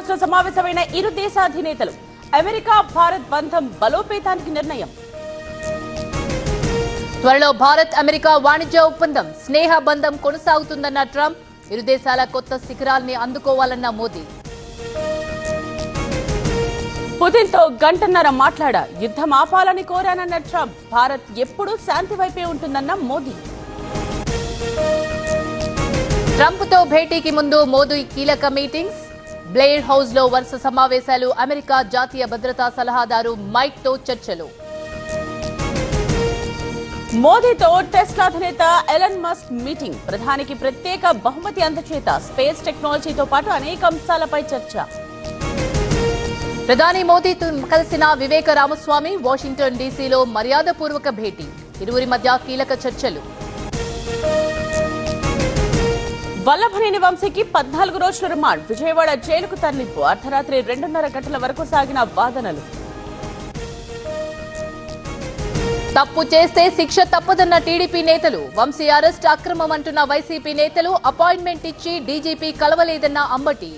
House లో సమావేశమైన ఇరు దేశాధినేతలు. అమెరికా భారత్ బంధం బలోపేతానికి నిర్ణయం. త్వరలో భారత్ అమెరికా వాణిజ్య ఒప్పందం, స్నేహ బంధం కొనసాగుతుందన్న ట్రంప్. ఇరు దేశాల కొత్త శిఖరాల్ని అందుకోవాలన్న మోదీ. పుతిన్ తో గంటన్నర మాట్లాడా, యుద్ధం ఆపాలని కోరానన్న ట్రంప్. భారత్ ఎప్పుడూ శాంతి వైపే ఉంటుందన్న మోదీ. ట్రంప్ తో భేటీకి ముందు మోదీ కీలక మీటింగ్స్. బ్లెయిర్ హౌస్ లో వరుస సమావేశాలు. అమెరికా జాతీయ భద్రతా సలహాదారు మైక్ తో చర్చలు. మోదీతో టెస్లా అధినేత ఎలన్ మస్క్ మీటింగ్. ప్రధానికి ప్రత్యేక బహుమతి అందచేత. స్పేస్ టెక్నాలజీతో పాటు అనేక అంశాలపై చర్చ. ప్రధాని మోదీతో కలిసిన వివేక రామస్వామి. వాషింగ్టన్ డీసీలో మర్యాదపూర్వక భేటీ. ఇరువురి మధ్య కీలక చర్చలు. వల్లభనేని వంశీకి 14 రోజుల రిమాండ్. విజయవాడ జైలుకు తరలింపు. అర్ధరాత్రి 2:30 గంటల వరకు సాగిన వాదనలు. తప్పు చేస్తే శిక్ష తప్పదన్న టీడీపీ నేతలు. వంశీ అరెస్ట్ అక్రమం అంటున్న వైసీపీ నేతలు. అపాయింట్మెంట్ ఇచ్చి డీజీపీ కలవలేదన్న అంబటి.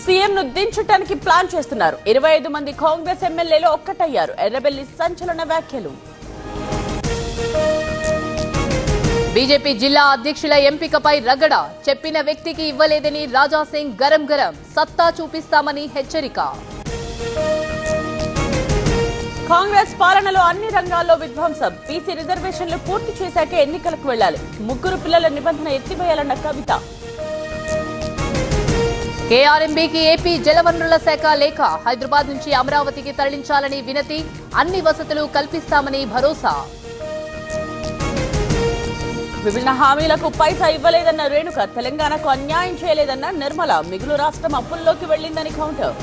సీఎం ను దించడానికి ప్లాన్ చేస్తున్నారు. 25 మంది కాంగ్రెస్ ఎమ్మెల్యేలు ఒక్కటయ్యారు. ఎర్రబెల్లి సంచలన వ్యాఖ్యలు. బీజేపీ జిల్లా అధ్యక్షుల ఎంపికపై రగడ. చెప్పిన వ్యక్తికి ఇవ్వలేదని రాజాసింగ్ గరం గరం. సత్తా చూపిస్తామని హెచ్చరిక. కాంగ్రెస్ పాలనలో అన్ని రంగాల్లో విధ్వంసం. బీసీ రిజర్వేషన్లు పూర్తి చేశాకే ఎన్నికలకు వెళ్లాలి. 3 పిల్లల నిబంధన ఎత్తివేయాలన్న కవిత. కేఆర్ఎంబీకి ఏపీ జలవనరుల శాఖ లేఖ. హైదరాబాద్ నుంచి అమరావతికి తరలించాలని వినతి. అన్ని వసతులు కల్పిస్తామని భరోసా. విభిన్న హామీలకు పైసా ఇవ్వలేదన్న రేణుక. తెలంగాణకు అన్యాయం చేయలేదన్న నిర్మల. మిగులు రాష్ట్రం అప్పుల్లోకి వెళ్లిందని కౌంటర్.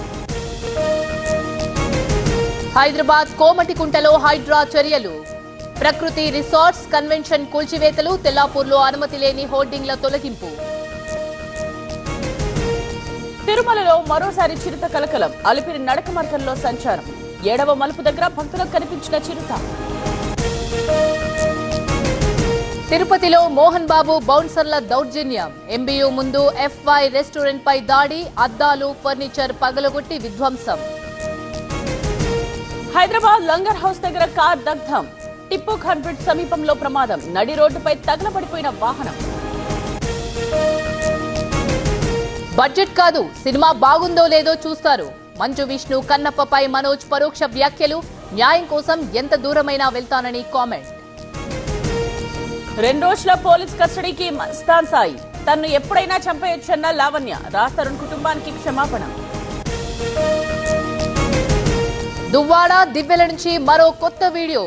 హైదరాబాద్ కోమటికుంటలో హైడ్రా చర్యలు. ప్రకృతి రిసార్ట్స్ కన్వెన్షన్ కూల్చివేతలు. తెల్లాపూర్లో అనుమతి లేని హోర్డింగ్ల తొలగింపు. తిరుమలలో మరోసారి చిరుత కలకలం. అలిపిరి నడక మార్గంలో సంచారం. 7వ మలుపు దగ్గర భక్తులకు కనిపించిన చిరుత. తిరుపతిలో మోహన్ బాబు బౌన్సర్ల దౌర్జన్యం. ఎంబీయూ ముందు ఎఫ్వై రెస్టారెంట్ పై దాడి. అద్దాలు, ఫర్నిచర్ పగలగొట్టి విధ్వంసం. హైదరాబాద్ లంగర్ హౌస్ దగ్గర కార్ దగ్ధం. టిప్పు ఖాన్ బ్రిడ్జ్ సమీపంలో ప్రమాదం. నడి రోడ్డుపై తగలబడిపోయిన వాహనం. బడ్జెట్ కాదు, సినిమా బాగుందో లేదో చూస్తారు. మంచు విష్ణు కన్నప్పపై మనోజ్ పరోక్ష వ్యాఖ్యలు. న్యాయం కోసం ఎంత దూరమైనా వెళ్తానని కామెంట్. 2 రోజుల పోలీస్ కస్టడీకి మస్తాన్ సాయి. తన్ను ఎప్పుడైనా చంపేయొచ్చన్న లావణ్య. రాస్తరుణ్ కుటుంబానికి క్షమాపణ. దువ్వాడ దివ్వెల నుంచి మరో కొత్త వీడియో.